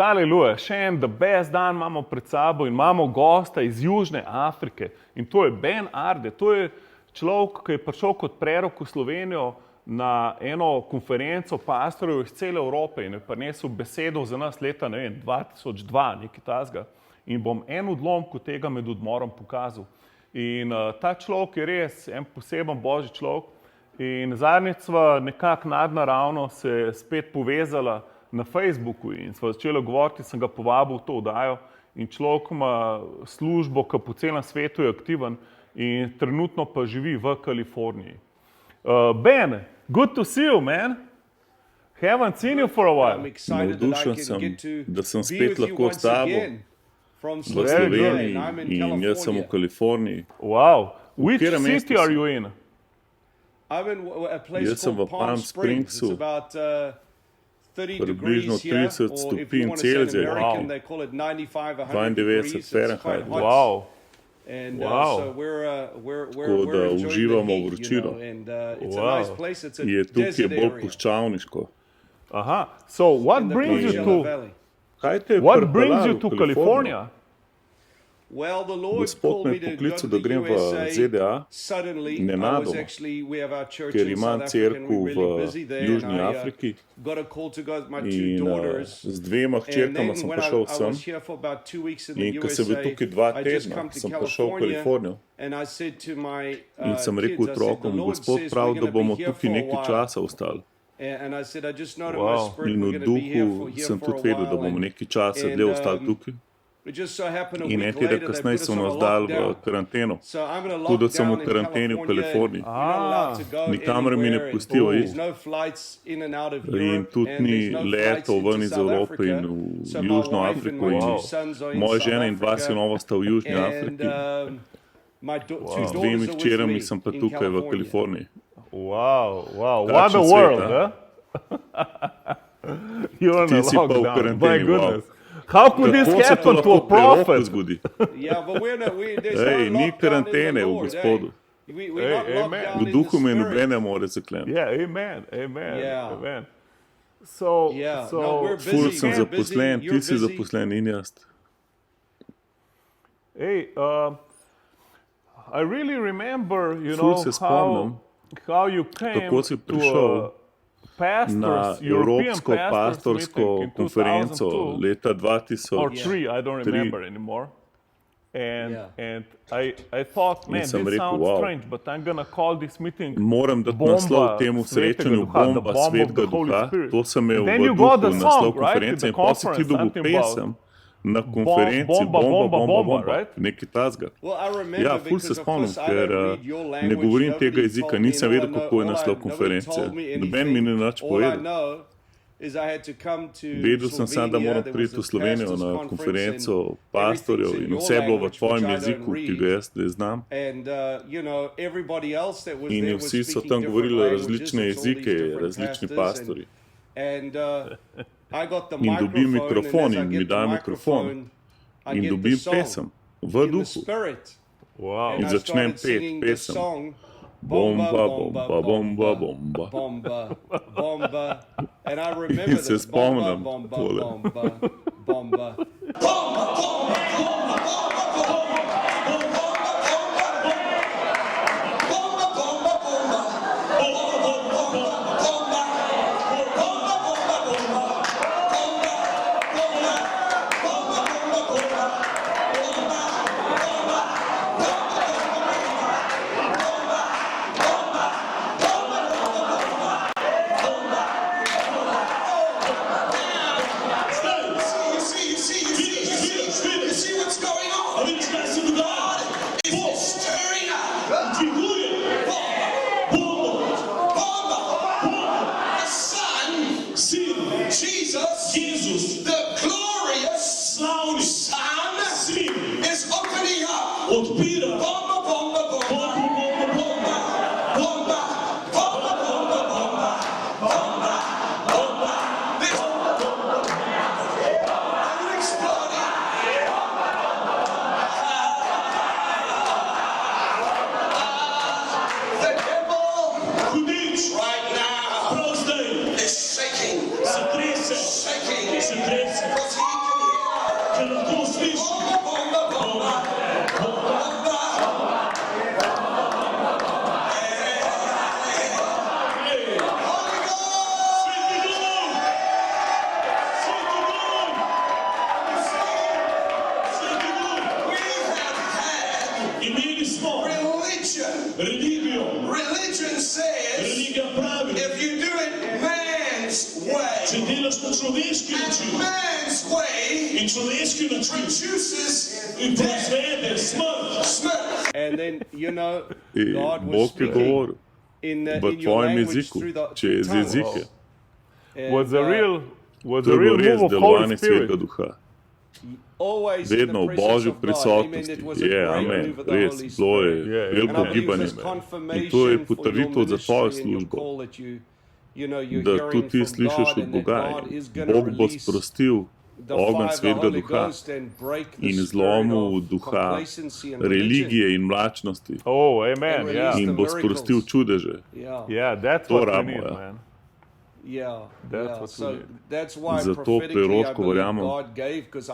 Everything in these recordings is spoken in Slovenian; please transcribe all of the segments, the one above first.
Haleluja, še en the best dan imamo pred sabo in imamo gosta iz Južne Afrike in to je Ben Arde, to je človek, ki je prišel kot prerok v Slovenijo na eno konferenco pastorjev iz cele Evrope in je prinesel besedo za nas leta, 2002, nekaj takega. In bom en odlomek od tega med odmorom pokazal. In ta človek je res en poseben božji človek in zadnjič sva nekako nadnaravno se spet povezala na Facebooku in sva začela govoriti, sem ga povabil v to oddajo in človek ima službo, ki po celem svetu je aktiven in trenutno pa živi v Kaliforniji. Ben, good to see you, man. Haven't seen you for a while. Navdušen sem, da sem spet lahko s tabo v Sloveniji in jaz sem v Kaliforniji. Wow. Which city are you in? Jaz sem v Palm Springsu, približno 30 stopinj Celzija, 92 Fahrenheit. Wow. Tako da uživamo vročino. Je tukaj bolj puščavniško. Aha. So what brings you to California? Gospod me je poklical, da grem v ZDA, nenadoma, ker imam cerkev v Južni Afriki in z dvema hčerkama sem prišel sem in ko sem bil tukaj 2 tedna, sem prišel v Kalifornijo in sem rekel otrokom, Gospod pravi, da bomo tukaj nekaj časa ostali. In v duhu sem tudi vedel, da bomo nekaj časa dlje ostali tukaj. In en teden kasneje so nas dali v karanteno. Tudi sem v karanteni v Kaliforniji. Nikamor mi ne pustijo iti. In tudi ni letov ven iz Evrope in v Južno Afriko. In moja žena in 2 sinova sta v Južni Afriki. Z 2 hčerami sem pa tukaj v Kaliforniji. Wow. What a world, huh? You're on a lockdown. My goodness. How could this happen to a prophet? Ej, ni karantene v Gospodu. V duhu me nobene ne more zakleniti. Amen. Ful sem zaposlen, ti si zaposlen in jaz. I really remember, Ful se spomnim, how you came kako si prišel na Evropsko pastorsko konferenco leta 2003. I don't remember anymore. And I thought, man, this sounds strange, but I'm going to call this meeting Moram dati naslov temu srečanju Bomba Svetega Duha. To sem imel v duhu naslov konference in pa si ti dobil pesem na konferenci Bomba, nekaj tazga. Ja, ful se spomnim, ker ne govorim tega jezika, nisem vedel, kako je naslov konference. Noben mi ni nič povedal. Vedel sem sam, da moram priti v Slovenijo na konferenco pastorjev in vse je bilo v tvojem jeziku, ki ga jaz zdaj znam. In vsi so tam govorili različne jezike, različni pastorji. In dobim mikrofon in mi daj mikrofon in dobim pesem v duhu. In začnem peti pesem. Bomba, bomba, bomba, bomba. In se spomnim tole. Religion says if you do it man's way, and man's way produces death, smoke. And then, I God was Bog je speaking govoril in v your tvojem language jeziku, through the čez tongues. jezike. And, Was a real To je bilo res move of Holy delovanje Spirit. Svetega Duha. always in Vedno the v presence Božji of God. Amen. prisotnosti. It was a Je, great amen. move of the Res, Holy bilo je Spirit. Yeah, veliko And I believe gibanje. this In to je confirmation for your potrditev za tvojo ministry and your službo, call that you're da hearing tudi ti from slišiš God od and that Boga. God is going to Bog bo release sprostil the ogenj fire of the Svetega Holy Duha Ghost and break the in spirit zlomil of duha complacency and religion. religije in mlačnosti Oh, amen. And Yeah. release in the bo sprostil miracles. čudeže. Yeah. Yeah, that's To what we rabimo, need, ja. man. Yeah, That's yeah. what we So need. that's why Zato prophetically I proroško believe verjamem. God gave, because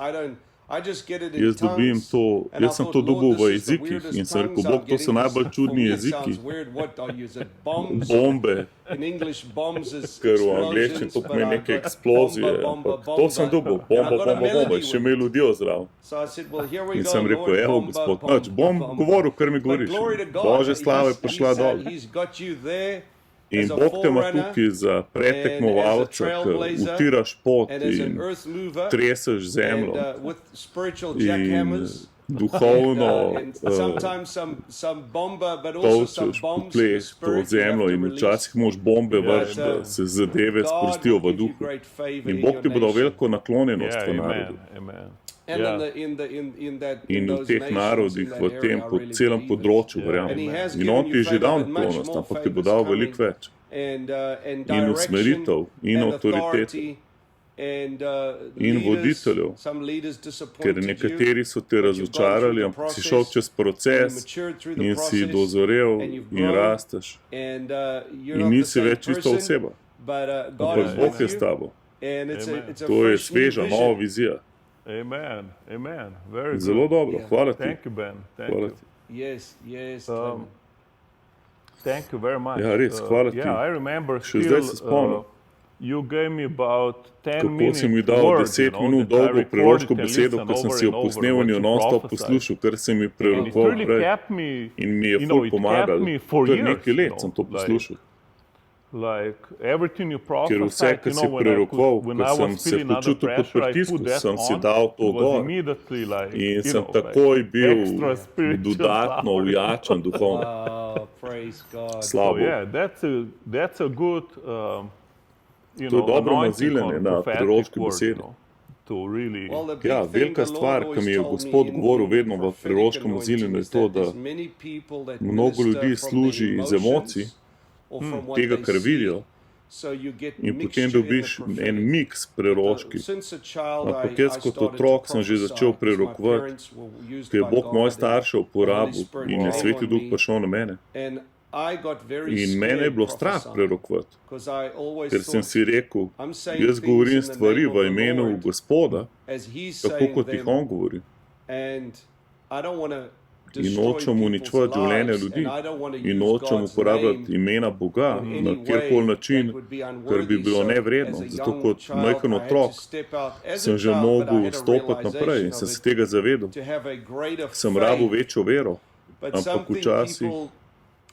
I just get it in Jaz dobim tongues. to, And I jaz sem thought, to dobil Lord, v this is the jezikih weirdest in sem rekel, tongues Bog, I'm to so getting. najbolj For čudni me it jeziki. sounds weird. What are you? Is it bombs? Bombe, In English, bombs is ker v explosions, angleščini to but pomeni I neke got eksplozije. bomba, ampak To sem dobil, And I bomba, got a bomba, bomba, melody še with me it. ljudje zraven. So I said, well, here we In go, sem rekel, Lord, evo, bomba, gospod, bomba, nič, bom bomba. govoril, kar mi But govoriš. glory to God. Božja slava je He prišla said dol. He's got you there In as a Bog te ima forerunner tukaj za pretekmovalca, ki trailblazer utiraš pot and as an in earth mover treseš and zemljo with spiritual in jackhammers. duhovno And sometimes some bomber, but also some tolčeš po bombs in the tleh to spirit you have zemljo to in release. včasih moš bombe vrš, da se zadeve God sprostijo will v give you duhu. great favor In in Bog your ti bo dal nation. veliko naklonjenost Yeah, v narodu. amen. Amen. And Yeah. in that In v those teh nations, narodih, in that v area, tem, I po really celem believe it. področju, Yeah. verjamem. And he has In given on you ti je že favor, dal but much naklonjenost, more ampak ti bo favors dal coming. veliko več. And In direction usmeritev, in and avtoriteto. authority and In leaders, voditeljev. some leaders Ker disappointed nekateri so te but you've gone razočarali, through the ampak si process, šel čez you proces matured through the in si process, dozorel and you've in grown, rasteš. and you're In not the nisi same več ista person, oseba, but God ampak is Bog with je s you, tabo. and it's Amen. a To je fresh new sveža, nova vision. vizija. Amen. Amen. Very Zelo good. dobro, Yeah. hvala ti. Thank you, Ben. Thank Hvala you. ti. Yes, yes. Thank you very much. Ja, res, hvala ti. Yeah, I remember Še still, zdaj se spomnim. you gave me about 10 Kako minutes si mi dal word, 10 you know, minut that I dolgo preroško recorded and besedo, listened ker sem over si jo and over posnel in what jo you non-stop prophesied. poslušal, ker si mi And it prerokoval really prej. kept me, In mi je you know, ful it kept pomagal. me for Kar years, nekaj let you sem know, to poslušal. like everything you Ker vse, prophesied, kar you si know, prerokoval, when ker I sem was se feeling under počutil pod pressure, I pritiskom, put that sem si on, dal to it was gor. immediately like, In you sem know, takoj like bil extra spiritual dodatno power. ujačan duhovno. Oh, praise God. So Slabo. yeah, that's a good, you To je know, dobro anointing naziljenje on na prophetic proroški word, besedi. you know, to really, Well, the big Ja, thing velika the Lord stvar, ki always mi je told Gospod me in govoril the vedno v prophetic proroškem anointing naziljenju je is to, that da there's many people that mnogo minister ljudi from služi their iz emotions emocij, or from what tega, they kar see. vidijo, So you get in mixture potem in the dobiš prophetic. en miks proroški. Since a child, Ampak I jaz kot started otrok to sem že prophesy začel because my prerokovati, parents were used ker je by Bog God moje and starše the Holy uporabil Spirit in je came Sveti on Duh me. prišel na mene. And I got very In mene je scared bilo strah prophesying, prerokovati, because I always ker sem thought, si rekel, I'm saying jaz things govorim in the stvari name of v the imenu Lord, Gospoda, as he's tako saying kot jih them, on govori. and I don't want to In destroy nočem people's uničevati življenja lives, ljudi. and I don't want to In use nočem God's uporabljati name imena Boga in na any kjerkoli way način, that would be kar bi unworthy. bilo So, nevredno. as a Zato young kot child, majhen I had otrok to step out as a sem že child, but I mogel had a stopiti naprej in realization sem of se it, tega zavedal. to have a greater Sem rabil faith. večjo vero, But ampak something včasih, people,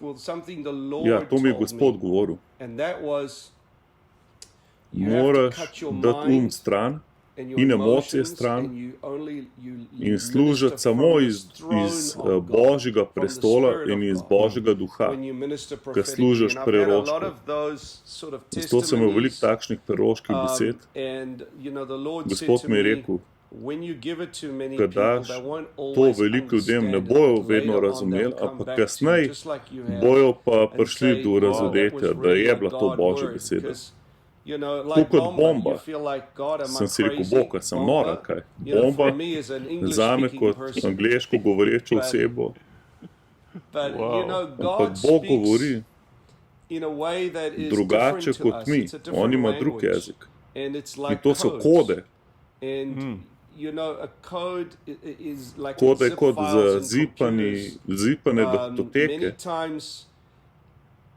well, something the Lord ja, to mi je told Gospod me, govoril. and that was, you have to Moraš cut your dati mind stran and your in emocije emotions, stran and you in minister služiti samo from the iz throne of God, Božjega from the prestola Spirit in of iz God. Božjega duha. When you minister Ker prophetically. služiš And I've had a lot preroško. of those sort of Zato sem imel veliko testimonies, takšnih preroških besed. and the Lord said Gospod to mi je me, rekel, when you give it to many ko people, daš they won't to always veliko ljudem, ne understand it, bojo but vedno later on razumeli, they'll come ampak back to you, kasneje just like you have, bojo pa and prišli say, do "Wow, that was razodetja, da really je a bila to God Božja word," beseda. because, like kot bomba, bomba. you feel like, God, am I Sem si rekel, crazy? Bog, a sem nora, kaj? For Bomba me as an zame English-speaking kot person, angleško govorečo But- osebo, but ampak God Bog speaks govori in a way that is drugače different to kot us. mi. It's a different On ima drug language. jezik. And it's In like to so codes. kode. And a code is like Kode je zip kot files in zipane computers. datoteke. Many times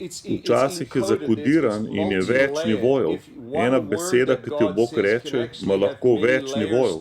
Včasih je zakodiran in je več nivojev. Ena beseda, ki ti jo Bog reče, ima lahko več nivojev.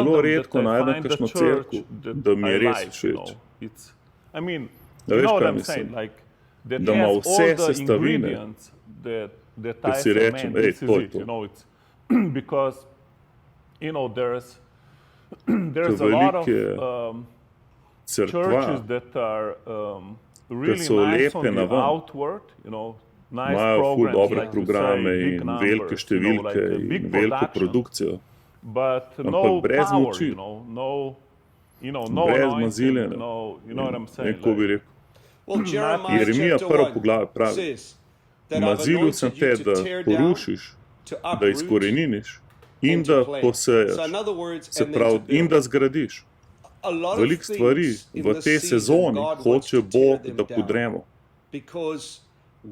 zelo redko najdem kakšno cerkev, da mi je res všeč. Da veš, kaj mislim? Da ima vse sestavine, da si rečem, to je to. Because, there's there's a lot of cerkva, churches that are really so nice on lepe the na ven. outward, you know, nice imajo ful programs, dobre like you programe say, big in numbers, velike številke you know, like big in veliko production, produkcijo. but Ampak no brez power, moči. you know, no Brez anointing, maziljenja. you know what I'm saying? Kako bi rekel? Well, Jeremiah Jeremija chapter prvo 1 poglavje pravi, says that I've mazilil sem anointed te, you da to tear down, porušiš, to da uproot, izkoreniniš in and da to plant. posejaš. So in other words, Se and then to pravi, in build. da zgradiš. A lot of Veliko stvari things in v this tej season sezoni God wants hoče to tear Bog, them da down. podremo. Because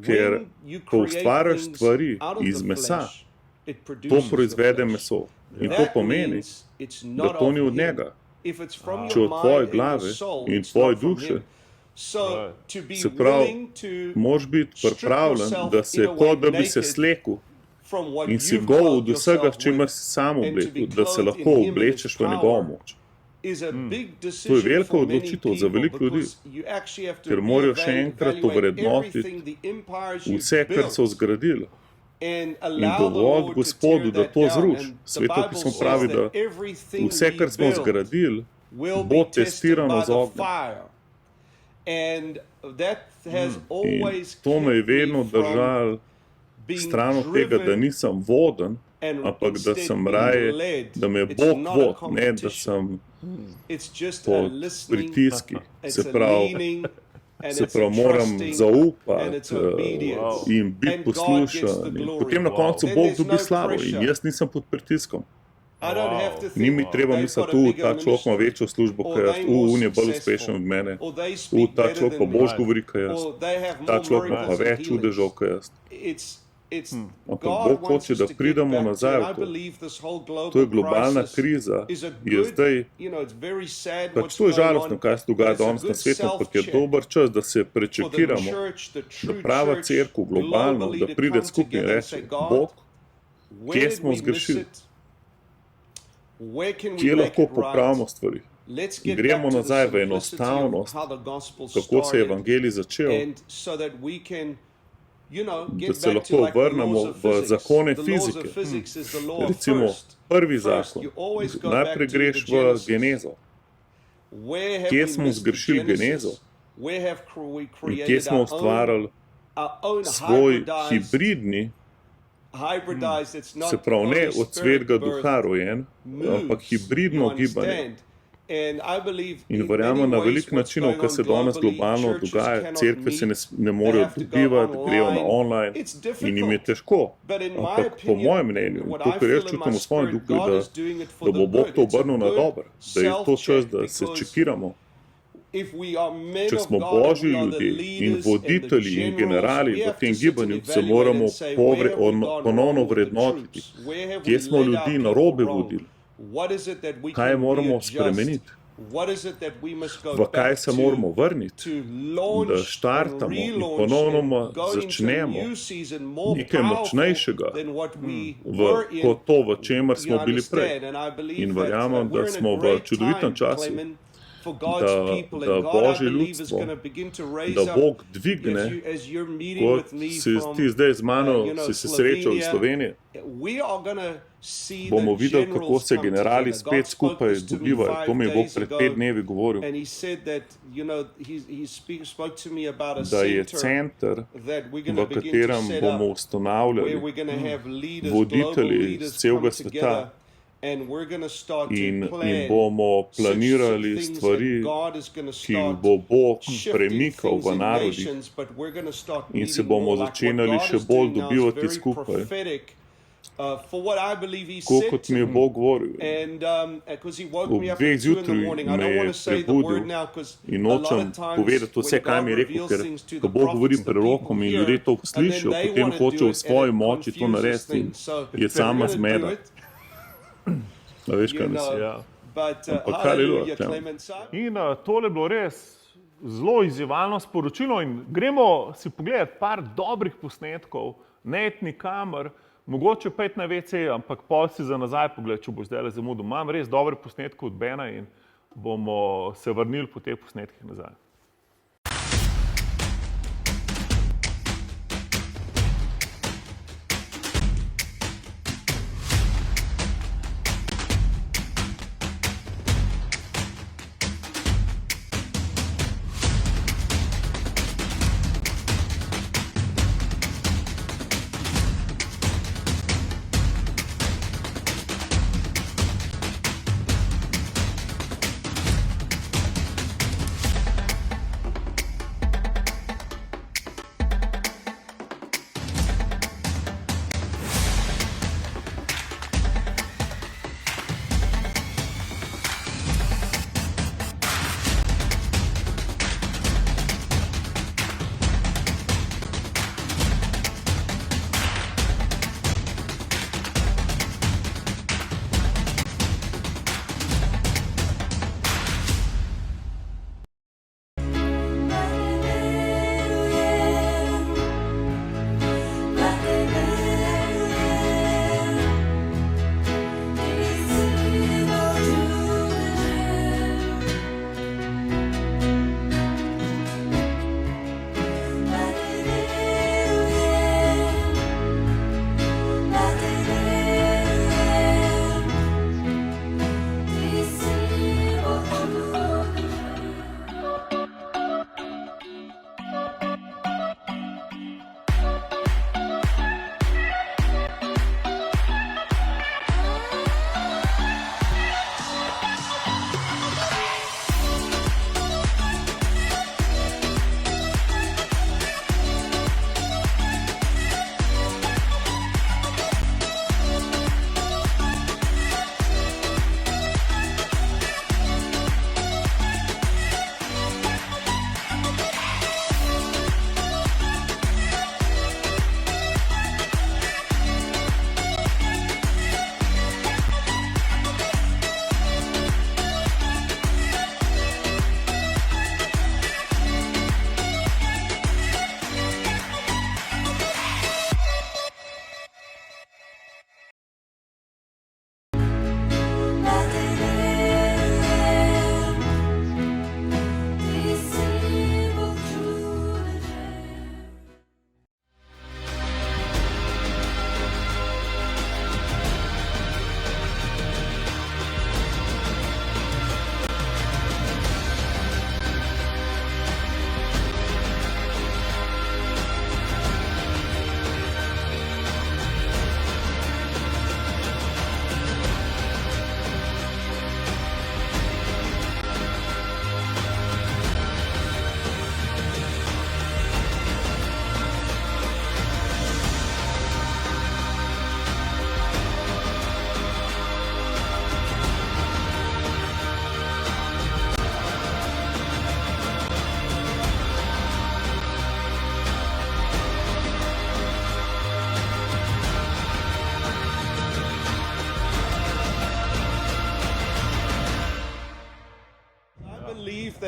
Ker when you ko create ustvariš things stvari out of iz the mesa, flesh, it to produces proizvede the flesh. meso. In to That pomeni, means it's da not to ni of od him. njega. If it's from Če your od tvoje mind and glave your soul, in it's tvoje not from duše, him. So to be se pravi, willing to moraš biti strip pripravljen, yourself da se in a way kot da bi se naked slekel from what in si you've gol clothed od vsega, yourself s čimer with, si sam and to be oblekel, da se clothed lahko in him and oblečeš his v njegovo power moč. is a big To je decision velika for many odločitev za people veliko ljudi, because you actually have to ker morajo še enkrat reevaluate ovrednotiti everything, the empires you've vse, kar so built, zgradili. and In allow the dovolj Lord to Gospodu, tear da that to down. zruši. And the Sveto Bible pismo says pravi, da that everything vse, kar we smo build zgradili, will bo be tested testirano by z the ognjem. fire. And that has In always to me je kept me vedno from držalo being stran od tega, da driven nisem voden, and ampak da instead sem being raje, led. da me It's Bog not a vod, ne da competition. sem It's just a pod listening, pritiski. it's Se a pravi, leaning, and se it's a pravi, moram trusting, and zaupati it's obedience. in biti And God gets the poslušan. In glory. potem na koncu Then Bog there's dobi no slavo in pressure. jaz nisem pod pritiskom. I don't have to Ni think mi treba they've misliti, got a bigger ta človek ima ministry, večjo službo, or kot jaz, they more on je bolj successful, uspešen od mene, or they speak ta better človek pa than bož me, govori, kot jaz, or they have ta more človek ima pa miracles and več čudežev, healings. kot jaz. It's Ampak God Bog wants hoče, us da to get pridemo back to, nazaj and v I to. believe this whole global To je globalna crisis kriza, is a je good, zdaj, you know, it's very sad pač what's to je going žalostno, on, kaj se but dogaja it's a danes na good svetu, ampak je self-check dober čas, da se for the prečekiramo, church, the da true prava church, cerkev globalno, globally da to pride come skupaj in together and say, reče, God, Bog, where kje did smo we miss zgrešili, it? Where can we kje make lahko it popravimo right? stvari. Let's get Gremo back to the nazaj v simplicity of enostavnost, how the gospel kako se je started, evangelij začel, and so that we can, you know, da get se back to lahko like the vrnemo laws of v physics. zakone The laws of fizike. physics is the law of Recimo, first. prvi First, zakon, you always go najprej back to greš the v Genesis. genezo. Where have Kje we smo missed the zgrešili Genesis? genezo? Where have we In kje created smo ustvarjali our own svoj hybridized, hibridni, it's not se pravi ne Holy od Spirit svetega birth duha rojen, moves, ampak hibridno you gibanje. understand? And I believe In in verjamem many na ways veliko what's načinov, going kar on se danes globally, globalno churches dogaja, cannot cerkve se meet, ne they morejo have to go dobivati, grejo na online. online It's in jim je difficult. težko. But in my Ampak po opinion, mojem mnenju, what to, I kar jaz feel in my čutim v svojem spirit, duhu, God je, is doing it for da the bo Bog good. to It's a obrnil na good dobro, da je to čas, self-check, da se because čekiramo. if we are men Če of smo God, and božji we are the ljudje in leaders and the voditelji in generals, generali we v have tem to sit and gibanju, se evaluate moramo and say, where have we gone ponovno wrong with the vrednotiti, troops? Where have kje we smo led our ljudi people narobe wrong? vodili, What is it that we kaj can moramo readjust? spremeniti, What is it that we must go v kaj back se moramo to vrniti, launch da and štartamo in relaunch ponovno and go into a začnemo new season more nekaj powerful močnejšega than what we were in, kot to, v čemer you smo bili prej. understand? And I believe In that, verjamem, da we're in a smo v great čudovitem time, času, Clement, for God's people, da and God, I Božje believe, is ljudstvo, going to begin to raise da up, Bog dvigne, as you're meeting kot with me si from, ti zdaj z mano, you know, si se srečal iz Slovenia, Slovenije, we are going to see bomo the videli, kako generals se come generali together. spet God spoke skupaj this to me dobivajo. 5 To mi je Bog days pred ago, 5 dnevi govoril, and he said that, you know, spoke to me about a da je center center, that we're going v to begin to katerem set bomo up, where ustanavljali we're going to have leaders, voditelji global iz leaders celega come sveta together, and we're going to start in to plan bomo such planirali things stvari, that God is going to ki jih start bo Bog shifting premikal things v in narodih, nations, but we're going to start in se meeting bomo more like what začenjali God še is bolj doing now is dobivati very skupaj, prophetic, for what I believe he tako said kot to mi je me. Bog govoril. And because he woke Ob me up dveh at 2 in the zjutraj morning. I me don't je want to say the prebudil word now because in a lot nočem of times povedati vse, when kaj mi God je rekel, reveals ker things to ko the Bog govori prophets, the prerokom people in hear, ljudje to and then slišijo, they potem want to hoče do v it, svoji and it moči to confuses narediti in things. So je sama we're gonna zmeda. do it, A veš, you kaj know, mislim? Ja. but Ampak hallelujah, haleluja, Clement. Clement. So In tole je bilo res zelo izzivalno sporočilo in gremo si pogledati par dobrih posnetkov, netni kamer, mogoče 5 na WC, ampak pol si za nazaj pogled, če boš zdaj zamudil. Imam res dobre posnetke od Bena in bomo se vrnili po teh posnetkih nazaj.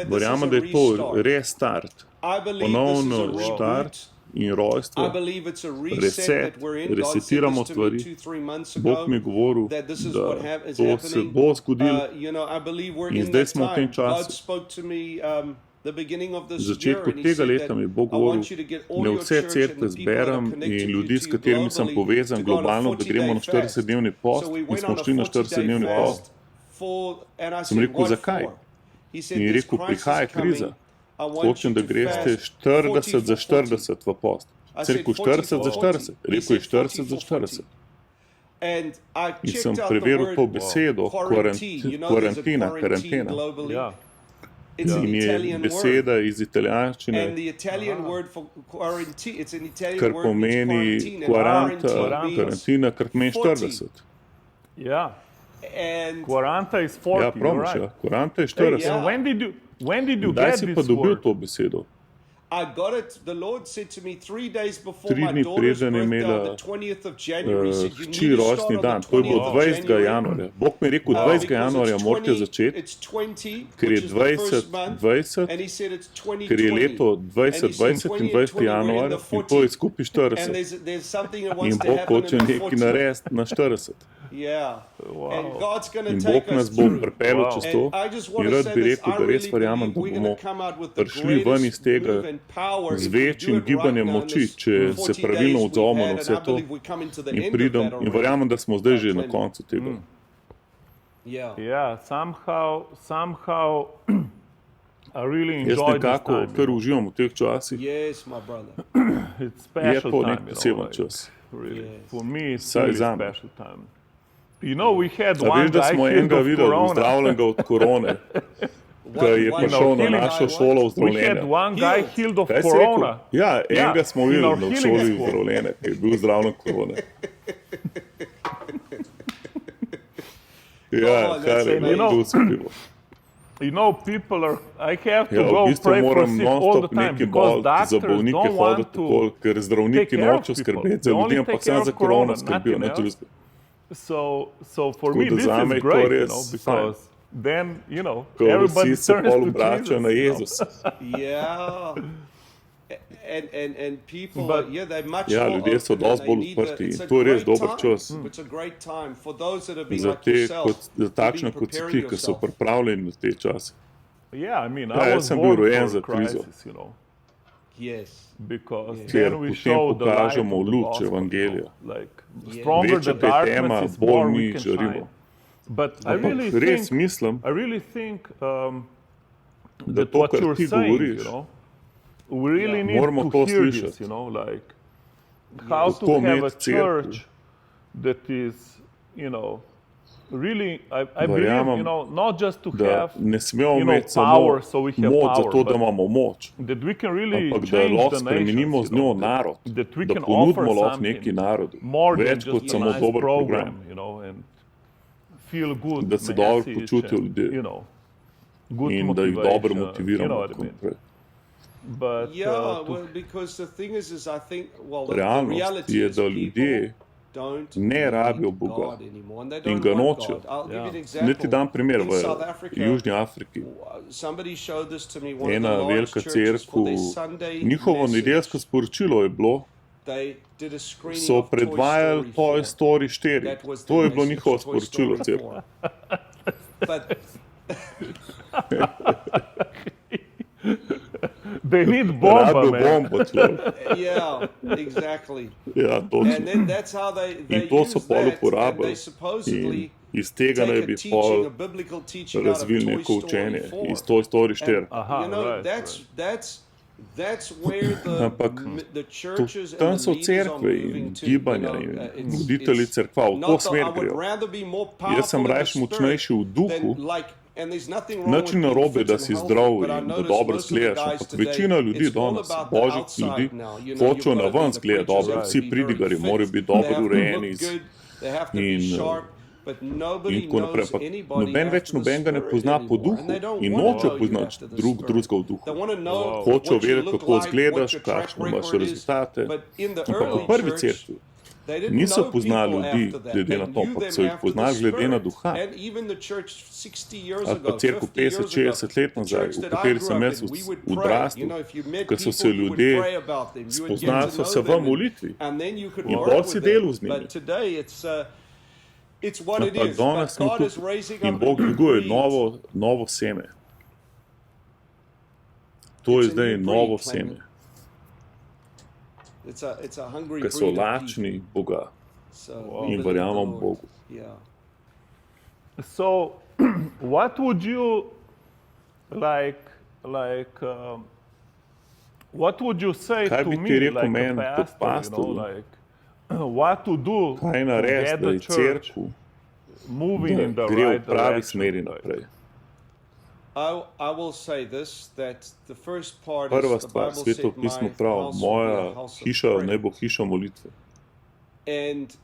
Verjamem, da je to restart, ponovno štart in rojstvo, reset, resetiramo stvari. Bog mi je govoril, da to se bo zgodilo in zdaj smo v tem času. V začetku tega leta mi je Bog govoril, ne vse cerkve zberem in ljudi, s katerimi sem povezan globalno, da gremo na 40-dnevni post in smo šli na 40-dnevni post. Sem rekel, zakaj? In je rekel, prihaja kriza. Hočem, da greste 40 za 40 v post. Sem rekel, 40 za 40. Rekel je 40 za 40. In sem preveril to besedo, karantena. In je beseda iz italijanščine, kar pomeni karantina, kar pomeni 40. Ja. 40 is 40, Ja, promiš, ja. 40 je 40. And when did you Kdaj get si this pa dobil word? to besedo? I got it. The Lord said to me 3 days before 3 my dni daughter's preden je birthday, imela on the 20th of January. He said, you hči need to rojstni start dan. on the To je bilo 20th of 20. January. januarja. Bog mi je rekel, 20. januarja morate začeti, It's 20, ker je which is the first 20, month, 20, and he said it's 2020. ker je leto And he said 2020 in 20. januar in to je skupaj And 40. there's something that In wants to Bog happen hoče in the nekaj 40. narediti na 40. Yeah. And God's going to In take Bog nas us bo through. pripeljal čez to. And I just want In to rad say bi this, rekel, I da res really verjamem, da believe we're bomo going to come out with the prišli ven iz greatest tega move and power z if we do večjim it right gibanjem now in moči, this če 40 se pravilno days odzovemo we've na had, vse and I to believe we're coming to the in end pridem of that in already. verjamem, da smo zdaj že na koncu tega. Yeah. Yeah, somehow I really Jaz enjoy this nekako time. kar uživam v teh časih, Yes, my brother. It's je special pa time, nek poseben čas. Really. Yes. For me, it's Vsaj really zame. special time. You know, we had A one veš, da guy smo healed enega of videli corona. zdravljenega od korone, ki je prišel na našo šolo We had zdravljenja. one guy healed of Kaj si corona. rekel? Ja, enega smo in videli our na healing šoli school. zdravljenja, ki je bil zdravljen korone. Ja, Oh, kar that's je amazing. bilo skrivo. You know, people are. I have to Ja, go v bistvu pray for moram sick all the non-stop time neki because bolj za doctors bolnike don't want hoditi to. okoli, ker zdravniki take care of nočejo people. skrbeti They za only ljudi, take ampak care samo of za korono corona, skrbijo, nothing ne else. drugega. So for me, da this zame is je to great, res because then Ko everybody vsi se turns pol to obračajo na Jesus. Jezus. Yeah. And people, But- yeah, they're much Ja, more ljudje so open dosti and bolj they need odprti it's in a to je res great dober time. čas. It's a great time for those that have been Za like te, yourself, za to takšne be kot si preparing ti, ki so yourself. pripravljeni na te čase. Yeah, I mean, Ja, I jaz was sem bil born rojen for za krizo. crisis, you know, Yes. because Ker then we potem show the light pokažemo of the luč gospel, evangelija. like stronger Večja the kot je tema, darkness is, bolj more mi we can žarimo. shine. But I Ampak really res think, mislim, I really think da that to, what kar you're ti saying, govoriš, you know, we really need moramo to to hear this, slišati. you know, like how to Kako have a imeti cerkev. church that is, you know, really, I believe, Verjamem, you know, not just to da have, ne smemo you know, imeti samo power, so we have moč za power, to, da but imamo moč, that we can really ampak da change lahko the spremenimo nations, z you njo know, narod, that we da can ponudimo offer lahko something neki narodu, more than več kot just a samo nice dober program, program, you know, and feel good da se dobro message počutijo and, ljudje you know, good in da jih dobro motivation, you motiviramo. know what I tako mean. naprej. But Yeah, to well, because the thing is I think, well, the Realnost reality je, is da people ljudje don't ne rabijo need Boga God anymore, and they in don't ga want nočejo. God. I'll give you an Ja. example. Naj ti dam primer In v South Africa, Južni Afriki. somebody showed this to me, one Ena of the large velika churches for cerkev, their Sunday njihovo message, nedeljsko sporočilo je bilo, they did a screening so of Toy predvajali Story Toy 4. Story 4. That was To their je bilo message, njihovo Toy sporočilo Story cerkve. 4. But they need bomba, Rabijo man. bombo človek. yeah, exactly. Ja, And točno. then that's how they In to so use pol that, and uporabili. they supposedly In iz tega naj take bi a teaching, pol a biblical teaching out of razvili Toy neko Story učenje 4. iz Toy Story 4. And, Aha, you know, right, that's where the Ampak the churches tam and the so leaders are cerkve moving in to. gibanja in voditelji cerkva v to not the, smer I would grejo. rather be more Jaz sem powerful in the raje spirit močnejši v duhu. than like, and there's nothing wrong Nič with ni being narobe, fit da and si healthy, zdrav but I in da notice dobro most of the zgledaš, guys ampak today, večina ljudi it's all danes, about the božjih outside ljudi, now. You know, hočejo you've na gotta be ven the zgledati preachers dobro, have to vsi be pridigarji very morajo fit, biti they dobro have to urejeni look good, they have to be in, sharp, but nobody in tako naprej. knows Ampak anybody noben več after the nobenega ne spirit pozna po anymore, duhu and they don't in want to nočejo know you poznati after the drugega spirit. v duhu. They want to know Hočejo what you vedeti, look kako like, izgledaš, what your track kakšne imaš record is, rezultate. but in the Ampak v early prvi church, cerkvi, Niso poznali ljudi glede na to, ampak so jih poznali glede na duha. Ali pa cerkev 50-60 let nazaj, v kateri sem jaz odrastel, ker so se ljudje spoznali, so se v molitvi in bolj si delal z njimi. Ampak danes smo tukaj in Bog dviguje novo seme. To je zdaj novo seme, ki so lačni Boga in verjamem Bogu. So, what would you what would you say Kaj to bi me, ti rekel like meni a kot pastor, you know, pastor? like, what to do Kaj to narediti, get da the je church cerkev, moving in da the gre v right pravi direction? smeri naprej? I will say this, that the first part Prva is the stvar, Bible Sveto said, pismo my pravi, house will be a moja house of hiša prayer. naj bo hiša molitve. And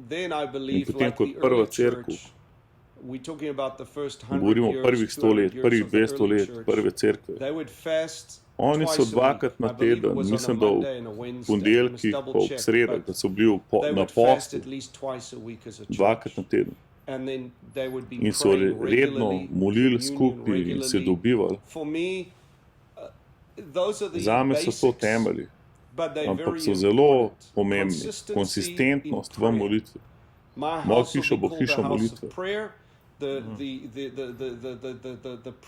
then I believe, potem like kot the prva early cerkev, church, we're talking about the first 100 govorimo o years, prvih 100 let, 200 prvih years of the 200 early let, church. prve cerkve. They would fast Oni so twice a dvakrat week. na I believe it teden, was on mislim, a da Monday and a v Wednesday. I must ponedeljkih double pa ob check, sredah, but da so bili they na would fast postu at least twice a week as a dvakrat na church. teden. And then they would be In so praying redno regularly, molili communion skupaj in se regularly. dobivali. For me, those are the Zame so to basics, temelji, but they're ampak very so zelo important. pomembni. Consistency Konsistentnost in v prayer. molitvi. My Moja house will hiša be bo called hiša the house molitve. of prayer. The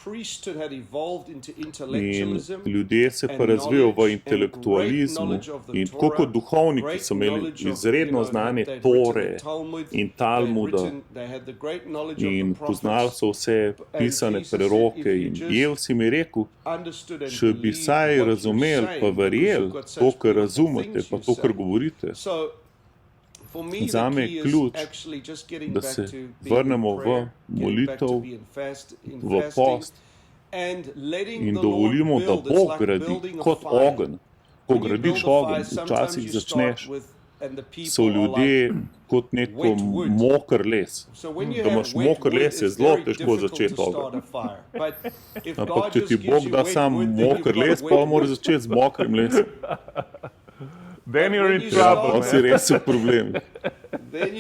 priesthood had evolved into In intellectualism. ljudje se pa razvijajo v intelektualizmu in tako kot duhovniki so imeli izredno znanje Tore in Talmuda in poznali so vse pisane preroke in Jezus si mi rekel, če bi saj razumeli pa verjeli to, kar razumete, pa to, kar govorite, Zame je ključ, da se vrnemo v molitev, v post in dovolimo, da Bog gradi kot ogenj. Ko gradiš ogenj, včasih začneš, so ljudje kot neko moker les. Da imaš moker les, je zelo težko začeti ogenj. Ampak če ti Bog da sam moker les, pa moraš začeti z mokrim lesom. Then you're in trouble, Ja, si res v problemu. Then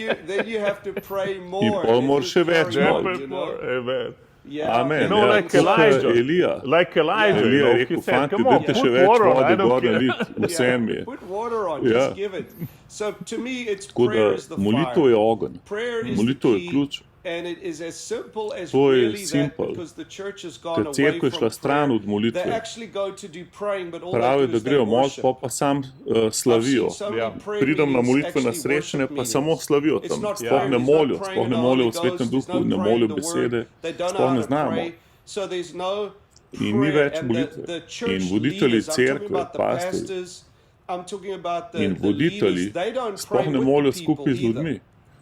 you have to pray more. In pol moraš še več Amen. moliti. Yeah. Amen. You know, Ja, like kot Elijah. Elija. Like Elijah, you Elija know, je he rekel, said, fanti, come on, dajte še put več water on, I vode don't gor care. naliti, vse mi je. Put water on, Ja. just give it. So to me, it's Tako da prayer is the molitev fire. je ogenj, Prayer is molitev the je key, ključ. and it is as simple as To je really that, simple. because the church has gone Ker away cerkev je šla from stran prayer. od molitve. They actually go to do praying, but all Pravijo, they do da is they grejo molit, worship. pa sam slavijo. I've seen so many Ja. prayer Pridem na meetings, molitvene actually srečanje, worship pa samo meetings. slavijo It's tam. not Sploh praying, ne there's no molijo, praying sploh in ne the molijo Holy v Svetem Ghost, there's Duhu, no ne praying molijo the word. besede, They don't know sploh how ne to znamo. pray. So there's no In ni prayer. več And molitve. the church In voditelji leaders, I'm talking cerkve, about the pastorji pastors, I'm talking about the in leaders, voditelji they don't sploh pray ne with molijo the people skupaj z either. ljudmi,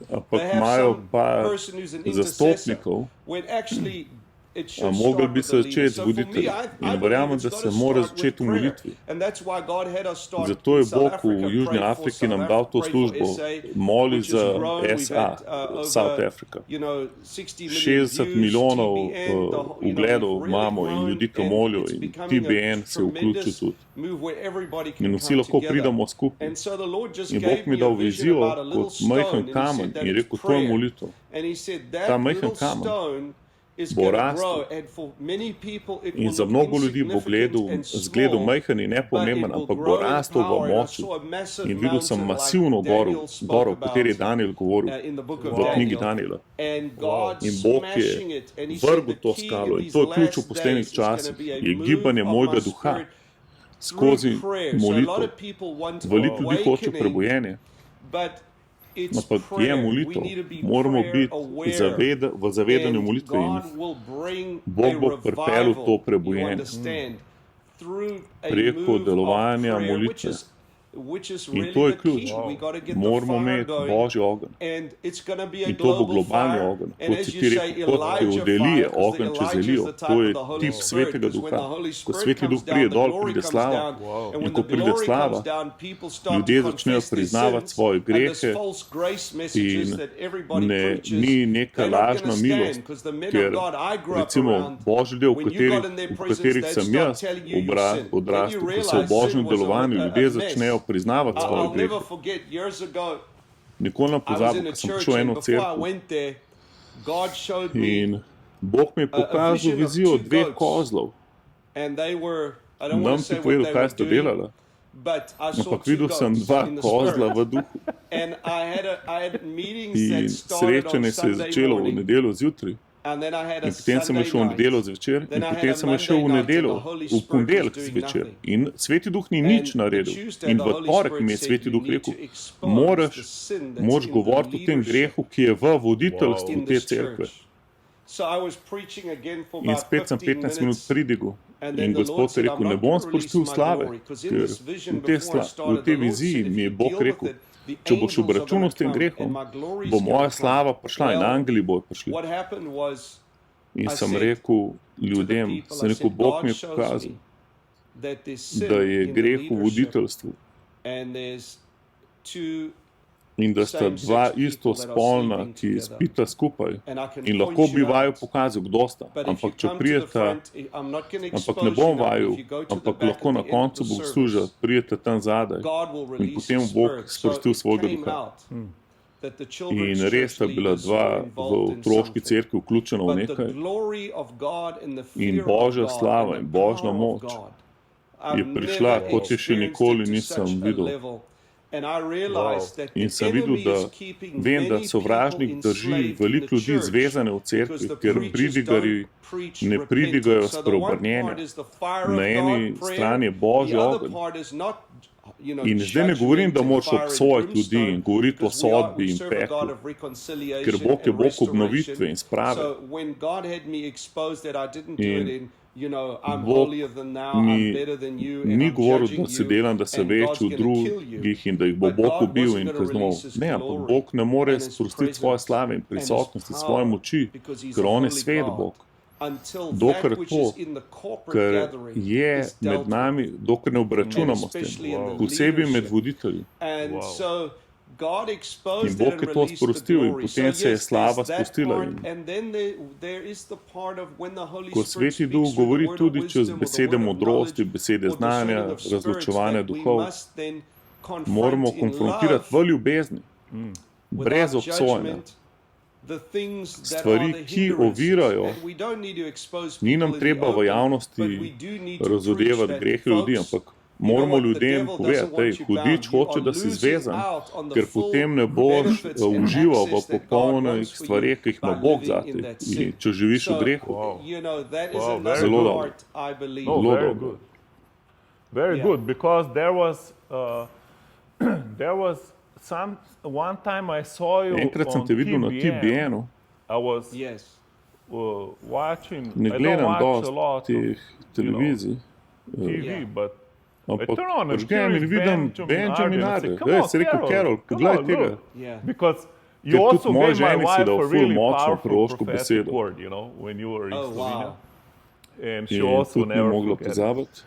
They ampak have imajo some pa person who's an intercessor, zastopnikov. when actually it should A mogli start bi with se the leaders. začeti z So for me, voditelji. I In believe verjamem, it's da got se to mora start začeti with v prayer. molitvi. And that's why God had us start Zato in je South Bog Africa, v Južni pray for Afriki South nam dal to Africa, pray for službo. SA, Moli which has za grown. We've SA, had, over, South Africa. 60 million 60 views, milijonov TBN, ugledov we've really imamo in grown, ljudi, ki and molijo, it's in becoming a TBN se vključi tremendous tudi. move where everybody can In vsi come lahko together. pridemo skupaj. And so the Lord just In gave Bog mi me dal a vision vizijo about a little kot majhen stone, and he kamen said that in it's rekel, to je prayer. molitev. And he said that Ta majhen little kamen stone is bo going to rastel. grow, and for many people it In will za look mnogo ljudi bo insignificant and zgledal small, majhen in but it nepomemben, will ampak bo grow in rastel v power. And I moči. saw a massive In videl sem mountain masivno like goro, Daniel spoke o kateri je about, Daniel govoril in the book of v knjigi Daniel. Daniela. And God In Bog smashing je it, and he said vrgel the to key skalo in in to je these ključ v last poslednjih days is going časih, to be a je move gibanje of mojega my duha spirit skozi through prayer. So a lot molitev. of people want Veliko ljudi hoče awakening, prebujenje, but it's ampak je prayer. We molitev. need to be Moramo prayer biti aware. v zavedanju And molitve in God will bring Bog bo a pripeljal revival, to you prebujenje. understand, through a Preko move of delovanja prayer, molitve. which is In really to je the ključ. key. We got to get the Moramo fire imeti going. Božji ogenj. And it's going to be a In to bo global globalni fire. ogenj. And Kot as si you ti say, rekel, kot ti Elijah od Elije fire, 'cause the ogenj čez Elijah is Elijo. the To type je of the Holy tip Spirit, Svetega 'cause when Duha. the Holy Ko Spirit Sveti comes Duh pride down, the dol, glory pride comes slava. down. And In when ko the pride glory slava, comes down, people start ljudje to začnejo confess their priznavati sins, svoje and this grehe false grace messages in that everybody ni preaches, neka they're not lažna going to stand, milost, because the men ker of God I grew up recimo around, Božji del, when you got in their v presence, katerih they'd sem start jaz telling you your sin. Then you odrastel, ko se v realize Božjem sin was delovanju a ljudje mess. začnejo priznavati svoje I'll grehe. never forget, years ago, Nikoli ne I was in pozabim, a ko sem church prišel v and eno before I cerkev went there, God showed me, in Bog mi je pokazal vision of vizijo two dveh goats. kozlov. and they were, I don't want Nam to ti say what povedal, they kaj were sta doing, delala. but I saw Ampak two videl sem goats dva in the kozla spirit. v duhu. And I had meetings that In started on srečanje se je Sunday začelo v morning, nedeljo zjutraj. and then I had a In potem sem Sunday šel v night. nedeljo zvečer, in Then I had potem a sem šel v Monday night nedeljo, and the Holy v Spirit ponedeljek was doing zvečer. nothing. In Sveti Duh ni And nič the naredil. Tuesday In the v Holy torek Spirit mi je said, Sveti "You Duh need rekel, to expose moraš the sin that's moraš in the govoriti o tem leadership grehu, ki je v voditeljstvu in te this cerkve. church." So I was preaching again for In about spet sem 15 15 minut minutes. pridigal. And then In the Lord Gospod je said, rekel, "I'm ne not bom going to release spustil my slave, glory." Because in ker this vision v tej before I v started, tej the Lord viziji said, "If mi je you Bog deal with rekel, it, the če boš angels are obračunal gonna s tem come grehom, and my glory is bo gonna moja come." slava prišla in Well, angeli bodo prišli. What happened was, In I sem said rekel to the ljudem, people, sem I rekel, said, Bog "God mi je shows pokazal, me that there's sin da je in the greh v leadership voditeljstvu and there's two in da sta same-sex dva people istospolna, that are sleeping ki together. spita skupaj. And I can In lahko point bi you vaju out. pokazal, kdo sta. But if you Ampak če come to the prijeta, front, I'm not going to ampak ne expose bom you now. vaju, If you go to the ampak back lahko at na the end of koncu the bom služil, service, prijete tam zadaj. God will In release potem His Bog Spirit. So spustil it svojega came duha. out that the In children's res church sta bila leaders dva were v involved in otroški something. cerkvi vključena v But the nekaj. glory of God and the In fear Božja of God slava and in the Božja power of moč God, je I've prišla, never kot je še experienced nikoli it to nisem such a videl. level. And I realized that In the sem videl, enemy da is keeping vem, da many sovražnik people drži enslaved in veliko the ljudi church zvezane v because cerkvi, the ker preachers pridigarji don't preach ne pridigajo repentance. s So the one part preobrnjenjem. is the fire of Na eni God, prayer. strani je Božji The other ogenj. part is not, you know, In zdaj ne govorim, da judgment moraš and fire and obsojati ljudi in brimstone, govoriti o because sodbi we in serve a God peklu, of reconciliation ker Bog je and Bog restoration. obnovitve in sprave. So when God had me exposed that I didn't do it in, you know, I'm Bog holier than thou, mi I'm better than you, and ni I'm govoril, judging da se you, delam, da se and več God's od gonna kill you. drugih in da jih bo But Bog God ubil wasn't in gonna kaznoval. release His Ne, ampak glory Bog ne more and His sprostiti svoje presence slave in and His prisotnosti, power, svoje moči, because He's ker a On je holy svet God. Bog. Until Dokler that which to, is in the corporate ker gathering je is med dealt with. nami, dokler ne obračunamo s especially tem, in the posebej med leadership. voditelji. And so God In exposed Bog it je and to released the sprostil in glory. So potem se je yes, slava there's that spustila. part, In and then there is the part of when the Holy ko Spirit Sveti Duh speaks through govori the word tudi of čez wisdom or the besede word of modrosti, knowledge besede or znanja, discerning of spirits razločevanja that we duhov, must then confront moramo in konfrontirati love v ljubezni, brez without obsojanja. judgment, the things that Stvari, are the ki hindrances. ovirajo, And we don't need to expose ni nam people in the treba v open, javnosti but we do need to preach razodevati that, grehe ljudi, folks, ampak you know moramo what, the ljudem devil povedati, doesn't want you hudič bound. You hoče, are da si losing zvezan, out on the ker full potem ne boš benefits and užival v access that God popolnih wants for you stvareh, ki jih ima by Bog living zate, in that in sin. če živiš v So, grehu. you know, that is Wow, another very good. part, I believe. No, Zelo very dobro. good. Very Yeah. good, because there was there was one time I saw you Enkrat sem on te videl na TBN-u, I was Yes. watching. ne I don't gledam watch a dosti lot teh of televizij, TV, Yeah. but I ampak turn on and prižgem here in is vidim Benjamin and I Arde. say, "Come on, Si rekel, Carol, come poglej on, tega. look." Yeah. Because you Ker tudi also moji gave my ženi si wife dal a ful really močno powerful proroško prophetic besedo. word, you know, when you were in Oh, Slovenia. wow. And she In also tudi ni never mogla forget it. pozabiti.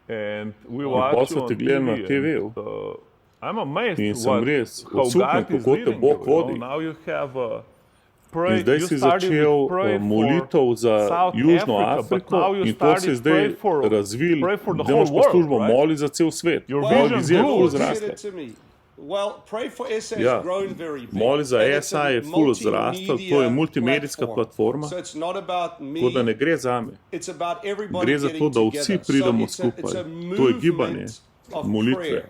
And we pol watch so you te on gledali na TV, TV-ju. and, I'm amazed In sem what, res how osupnen, God is kako te leading Bog you, you know. vodi. Now you have In pray, zdaj you si started with začel pray for molitev za South Južno Africa, but Afriko now you in to se started zdaj pray for razvil, the da imaš whole pa službo world, right? moli za cel svet. Your Moja vision vizija je grew. ful Lord said zrasla. it to me. Well, Pray for SA has Ja. grown very big. Moli za And it's a ESA je ful zrasla, to je multimedijska platform. platforma, So it's not about me. tako da ne gre zame. It's about everybody Gre za to, getting da together. vsi pridemo So skupaj. it's a To je gibanje movement of molitve, prayer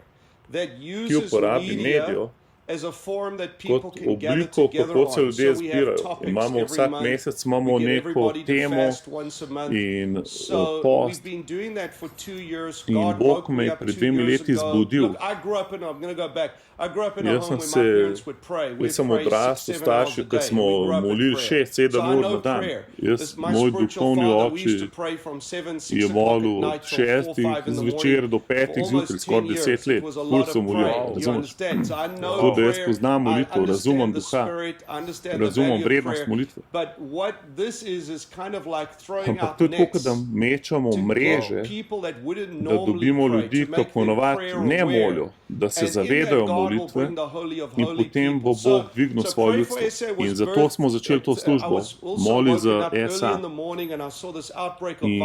that ki uses uporabi media medijo as a form that people kot can gather obliko, together kako se on. ljudje So we have zbirajo. topics Imamo every vsak month. mesec imamo We get neko everybody to temo fast once a month. in So post. we've been doing that for 2 years. In God Bog woke me me je up pred 2 dvemi years leti ago. zbudil. Look, I grew up in, I'm going to go back. I grew up in a Jaz home sem where my se, parents would pray. We'd jaz sem pray 6, odrastel 7 hours starši, a ki day. smo We grew up in molili prayer. 6-7 So I ur know na dan. prayer. Jaz, My moj spiritual duhovni father, we used oči to pray from 7, 6 je o'clock at molil night od till 4, 5 6 in the zvečer morning. do 5 For zjutraj, almost skoraj 10 10 years. let. It was a Ful lot sem of molil, praying. You razumeš? understand? So I know Tako da jaz poznam molitev, razumem duha, razumem vrednost molitve. Ampak to je tako, da mečamo mreže, da dobimo ljudi, ki ponovadi ne molijo, da se zavedajo molitve in potem bo Bog dvignil svoje ljudstvo. In zato smo začeli to službo, moli za SA. In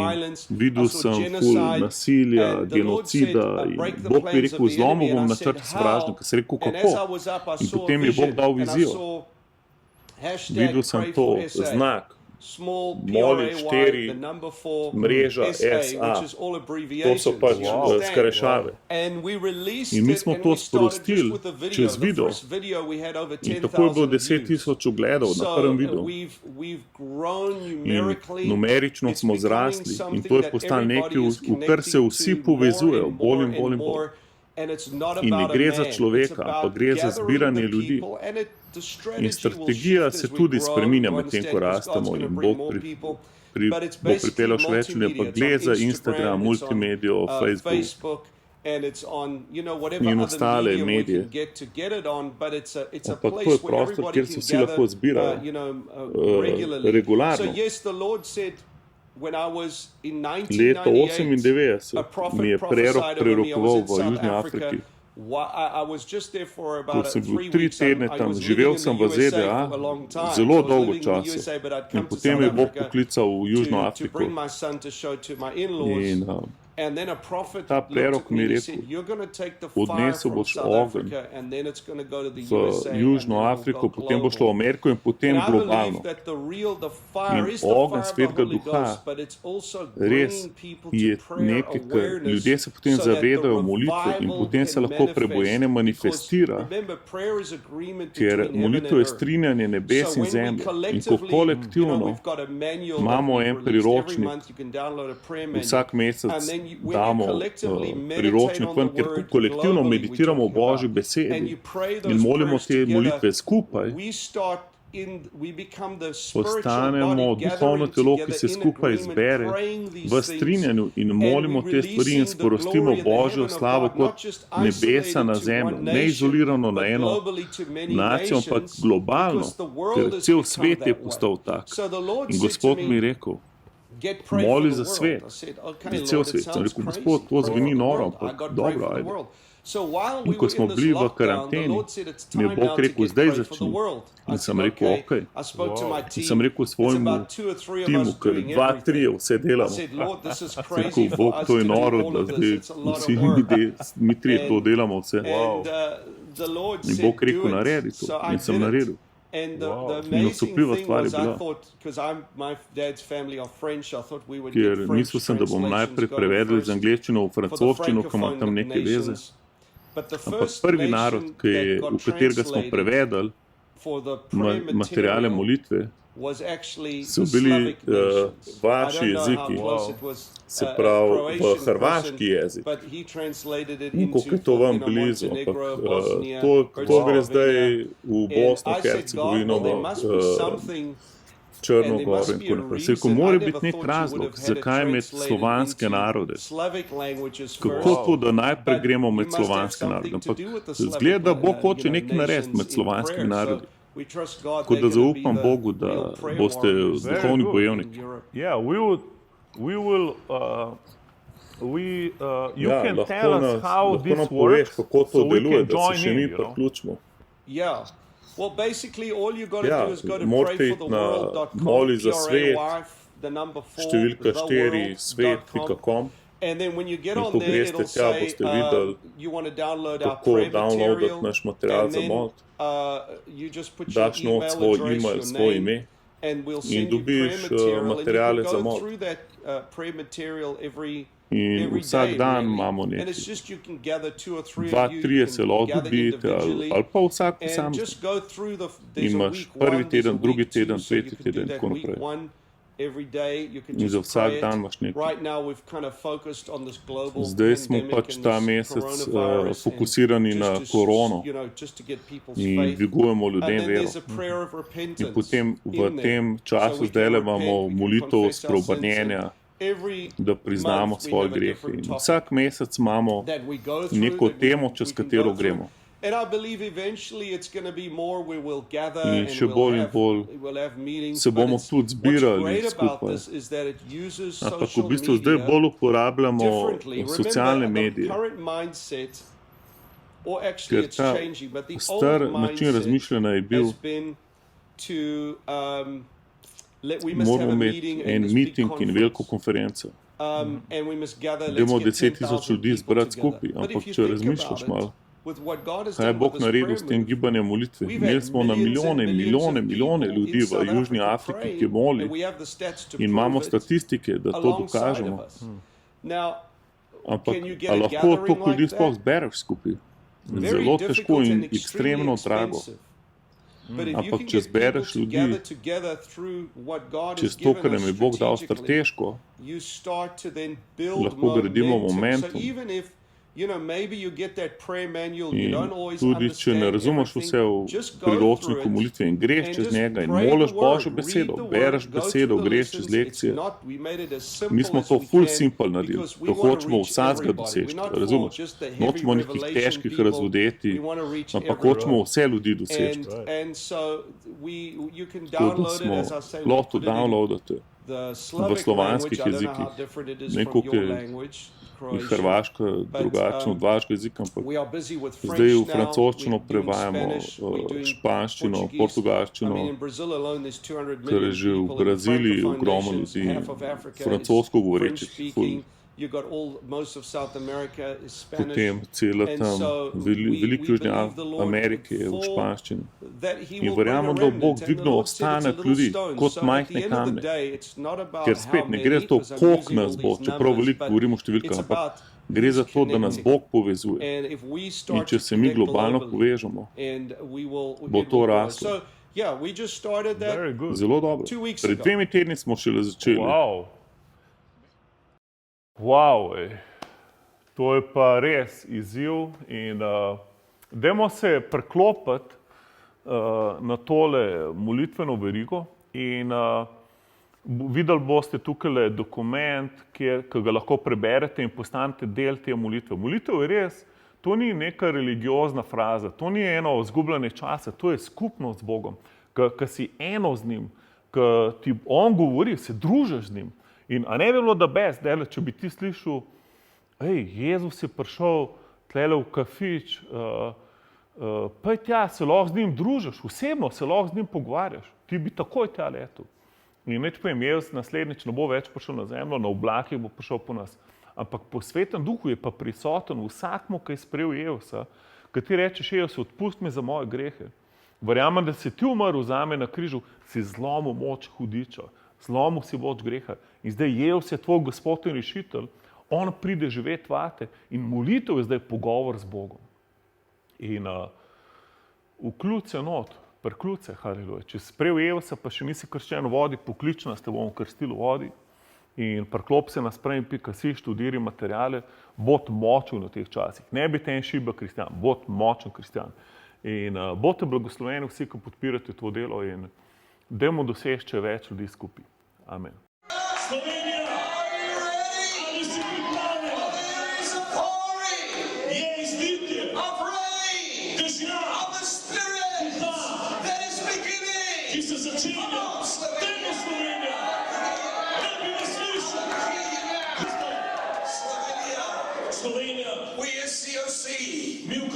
videl sem ful nasilja, genocida in Bog mi je rekel, zlomil bom načrt sovražnika. Sem rekel, kako? In potem je Bog dal vizijo. Videl sem to, znak, moli 4, mreža SA. To so pač skrajšave. In mi smo to sprostili čez video. In tako je bilo 10,000 ogledov na prvem videu. In numerično smo zrasli in to je postalo nekaj, v kar se vsi povezujejo, bolj in bolj in bolj. In ne gre za človeka, ampak gre za zbiranje ljudi. In strategija se tudi spreminja med tem, ko rastemo in Bog bo pripeljal še več ljudi, ampak gre za Instagram, multimedijo, Facebook in ostale medije. Ampak to je prostor, kjer se vsi lahko zbirajo regularno. Leto 1998 mi je prerok prerokoval v Južni Afriki. Ko sem bil 3 tedne tam, živel sem v ZDA zelo dolgo časa in potem je Bog poklical v Južno Afriko. In ta prerok mi je rekel, odnesel boš ogenj v Južno Afriko, potem bo šlo v Ameriko in potem globalno. In ogenj Svetega Duha res je nekaj, kar ljudje se potem zavedajo molitve in potem se lahko prebojenje manifestira, ker molitev je strinjanje nebes in zemlje. In ko kolektivno imamo en priročnik, vsak mesec damo priročnik ven, ker kolektivno meditiramo o Božji besedi in molimo te molitve skupaj, postanemo duhovno telo, ki se skupaj zbere v strinjanju in molimo te stvari in sprostimo Božjo slavo kot nebesa na zemljo, ne izolirano na eno nacijo, ampak globalno, ker cel svet je postal tak. In Gospod mi je rekel, moli za svet, za cel svet. Sem rekel, Gospod, to zveni noro, ampak dobro, ajde. In ko smo bili v karanteni, mi je Bog rekel, zdaj začni. In sem rekel, ok. In sem rekel svojemu timu, ker 2-3 vse delamo. Sem rekel, Bog, to je noro, da zdaj vsi mi 3 to delamo vse. In Bog rekel, naredi to. In sem naredil. In osupljiva stvar je bila, ker mislil sem, da bom najprej prevedel iz angleščino v francoščino, ko imam tam neke veze. Ampak prvi narod, v katerega smo prevedali materiale molitve, so bili vaši jeziki, se pravi v hrvaški jezik. Koliko je to vam blizu, ampak to gre zdaj v Bosno, Hercegovino, Črno goro in tako naprej. Se rekel, mora biti nek razlog, zakaj med slovanske narode. Kako to, da najprej gremo med slovanske narode? Ampak zgleda, da Bog hoče nekaj narediti med slovanskimi narodi. Tako da zaupam Bogu, da boste duhovni bojevniki. You can tell us how this works, kako to so we deluje, can da join se še in, mi you know. priključimo. Well, basically, all you got to do is go to morate iti na moli za svet, številka 4, svet.com. And then when you get In on ko there, greste it'll tja, say boste videli, you want to download our kako prayer downloadati material, naš material and za then mod. You just put your Daš not email svoj address, email, your svoj name, ime and we'll in send you prayer dobiš material, materiale and za you can go mod. through that prayer material every In vsak day, dan really. imamo And nekaj. it's just you can gather 2 or 3 2, of you, 3 you se can lahko gather dobite, individually, ali pa vsak and posameznik. just go through the In there's a imaš week prvi 1, there's a teden, drugi week 2, teden, so you tretji can do teden, that tako week naprej. 1 every day. You can In za just vsak pray dan it. imaš nekaj. Right now we've kind of focused on this global Zdaj smo pandemic pač and ta this mesec coronavirus fokusirani and na just korono you know, just to get people's in faith. dvigujemo And ljudem then vero. there's a prayer of In repentance potem v in there. tem So času we zdaj can imamo repent, we can molitev confess our sins, spreobrnjenja, and every da priznamo month we svoje have a grehe. different In topic vsak mesec imamo that we go through, neko that temo, we čez can katero go through. gremo. And I believe eventually it's going to be more where we'll gather In and še bolj in bolj we'll have meetings. se bomo But tudi zbirali what's great about skupaj. this is that it uses Ampak v social bistvu zdaj media bolj uporabljamo differently. socialne Remember, the medije, current mindset, or actually ker it's ta changing, but the star old način mindset razmišljanja je bil, has been to we must have moramo a imeti meeting en and this big meeting in veliko conference. konferenco. And we must gather, let's Dajmo get 10,000 ljudi 10,000 zbrati people skupaj, together. But ampak if you če think razmišljaš about malo, it, with what God has kaj je done Bog with this naredil s prayer tem move, gibanjem molitve. we've Imeli had smo na millions and milijone millions of people ljudi in v South Južni Africa Afriki, praying, ki moli and we have the stats to in imamo prove it statistike, da to alongside dokažemo. of us. Now, Ampak can you get a a lahko gathering toliko ljudi like sploh that? zbereš skupaj? Very Zelo težko difficult in and extremely ekstremno drago. expensive. But if you Ampak can če get people zbereš ljudi together through what God has čez to, given kar nam us je Bog dal strategically, strateško, you start to then build lahko gradimo momentum. momentum. So even if, you know, maybe you get that prayer manual, you In don't always tudi, če ne understand razumeš everything, vse v just go through priročniku it molitve in greš and čez just njega in pray moliš the Božjo word, besedo, read the bereš word, go besedo, through the greš čez lessons. lekcije. It's not, we made it as Mi simple smo as to we full can simple naredili, because we da want to hočemo reach vsakega everybody. doseči, We're not for razumeš? just the heavy Nočemo nekih revelation težkih people. razvodeti, We want to reach ampak everyone. hočemo vse ljudi doseči. And so you can Tako da download it, smo as I say, we lahko put it in downloadate the Slavic slovanskih language. I don't know how jezikih. different it is Ne, from koliko your je language, in Croatian. Hrvaška drugačno od vašega jezika, ampak We are busy with zdaj French v now, francoščino we're doing prevajamo Spanish, we're doing španščino, Portuguese. I portugalščino, mean, in Brazil alone, there's 200 ker je million že v people in Braziliji Francophone ogromno nations, ljudi, half of Africa is francosko govorečih, French-speaking. You got most of South America is Spanish. potem cela And tam so veliko Južne believe the Lord Amerike je v for španščini. that he In will bring a verjamem, da bo Bog remnant, and the dvignil Lord said it's a ostanek little ljudi stone. kot So at the majhne end of the kamne. day, it's not about Ker how spet ne many, gre za to, because I'm koliko using all nas bo, these čeprav numbers, veliko but govorimo o številkah, it's ampak about gre za to, da nas connecting. Bog povezuje. And if we In start če to se mi connect globalno globally, povežemo, and we will, bo it to will grow. raslo. So yeah, we just started that. Very good. Zelo dobro. 2 weeks Pred ago. 2 tedni smo šele začeli. Wow, to je pa res izziv in dajmo se preklopiti na tole molitveno verigo in videli boste tukaj dokument, ki ga lahko preberete in postanete del te molitve. Molitev je res, to ni neka religiozna fraza, to ni eno izgubljanje časa, to je skupnost z Bogom, ki si eno z njim, ki ti on govori, se družiš z njim. In a ne bi bilo da best, dele, če bi ti slišal, Jezus je prišel tlele v kafič, pej tja, se lahko z njim družiš, osebno se lahko z njim pogovarjaš, ti bi takoj tja letel. In neč povem, Jezus naslednjič ne bo več prišel na zemljo, na oblakih bo prišel po nas. Ampak po Svetem Duhu je pa prisoten vsakmu, ki je sprejel Jezusa, ki ti rečeš, Jezus, odpusti mi za moje grehe. Verjamem, da si ti umrl zame na križu, si zlomil moč hudiča, zlomil si moč greha. In zdaj Jezus je tvoj Gospod in rešitelj, on pride živeti vate in molitev je zdaj pogovor z Bogom. In vključ se not, preključ se, haleluja. Če si sprejel Jezusa, pa še nisi krščen v vodi, poklič nas, te bomo krstili v vodi. In preklop se na spremi.si, študiri materiale, bod močen v teh časih. Ne biti en šibek kristjan, bod močen kristjan. In bodite blagosloveni vsi, ki podpirate to delo in dajmo doseči še več ljudi skupaj. Amen.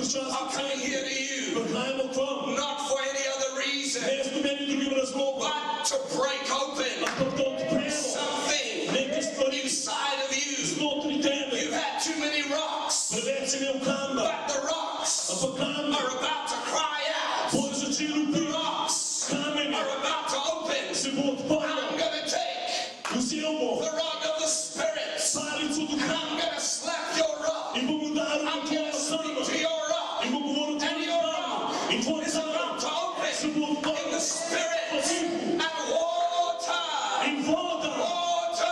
I'm coming here to you, not for any other reason, but to break open something inside of you. You've had too many rocks, but the rocks are about to cry out. The rocks are about to open. I'm going to take the rod of the Spirit. I'm going to slap your rock. I'm going to speak to your rock. And your rock is about to open in the Spirit and water. Water.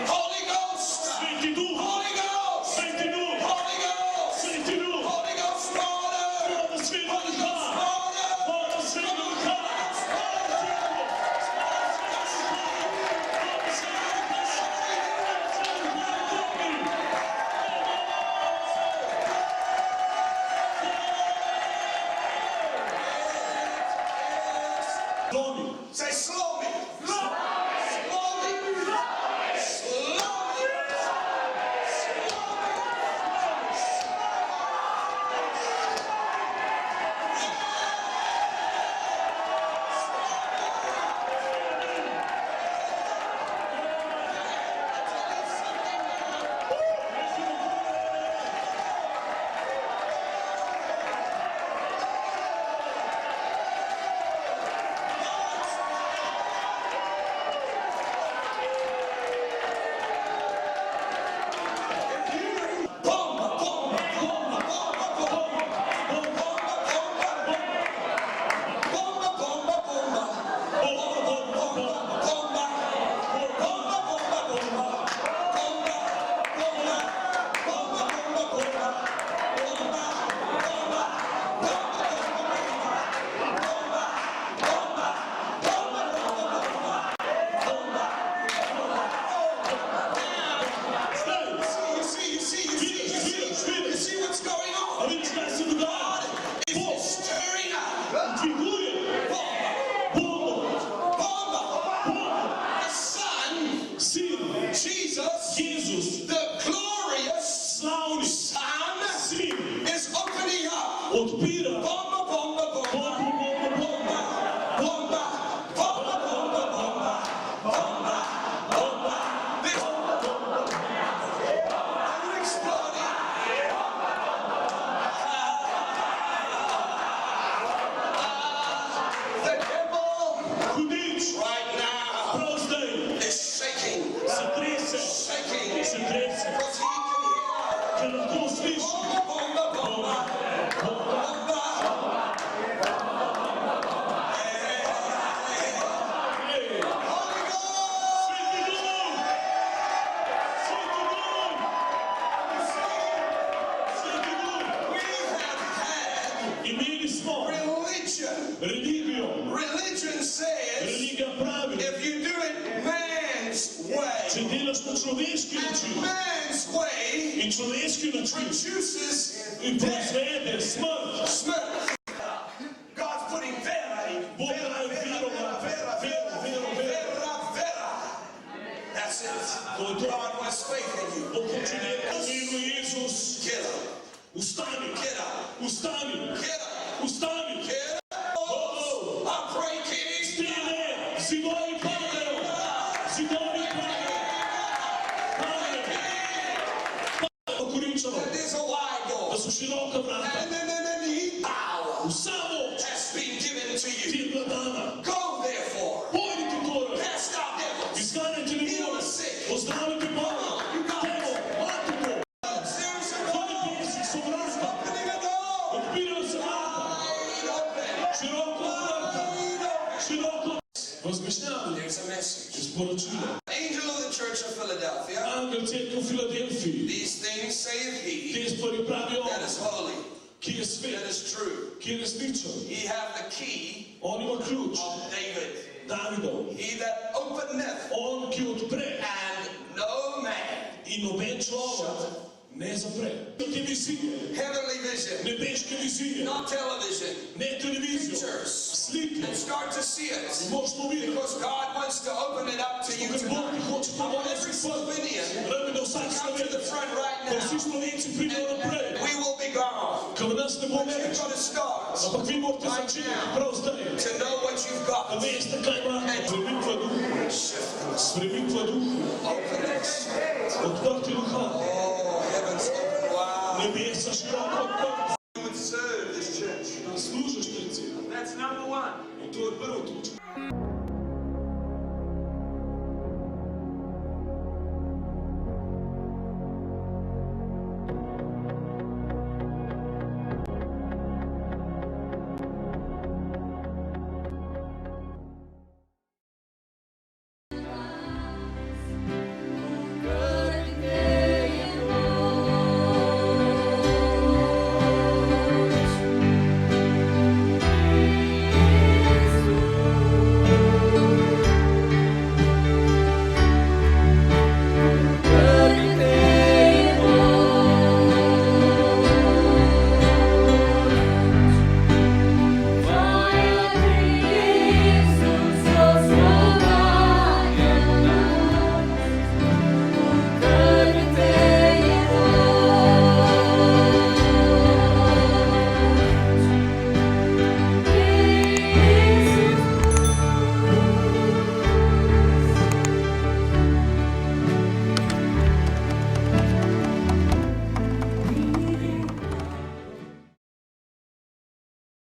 Holy Ghost. Holy Ghost. Holy Ghost. Holy Ghost water. човешки начин. And man's way И човешки начин produces и произведе смърт. smart. God's putting vera in. Бог дава вера. That's it. God God was faith in you. Бог учини Амину Исус. Get up. Устани, Get up. устани, Get up. устани. Get up. Oh, I pray, King. Стине, зидови падaju. Зидови падaju. Падaju. Коринчано. There's a wide door. Да su široka vrata. And then power Само has been given to you. ти е дана. Go therefore. Пойдите горе. Cast out devils. Изганете ли Heal го? the sick. Оздравите болни. Тело, матико. There's a Ходи door. песик со врата. Opening a door. Отпирaju se vrата. Wide open. Широко врата. Wide open. Широко. Възмещаване. There's a message. Изпоръчила. Angel of the Church of Philadelphia. Ангел църква в Филаделфия. These things saith he Тези пари прави that он. is holy, Ки е that свет. is true. Ки е ресничен. He have the key Он има ключ. of David. Давидов. He that openeth Он ки отпре. and no man. И нобен човек не запре. Телевизия. Heavenly vision, Небешка визия. not television. Не телевизия. Pictures. Слики. And start to see it. Може да видим. Because God wants to open it up to you Тук Бог ти tonight. хоче I да want бъде every си път. Slovenian Време да всяки come to the словенец. front right Към now. всички словенци придва напред. We will be gone. Към нас не But бъде. you're going to start А пък ви можете да зачинете. Право стане. to know what you've А got. вие сте кайма. Свремиква дух. Свремиква дух. Open it. Отвърти духа. Oh, heavens open wide. Небеса широко отвърти.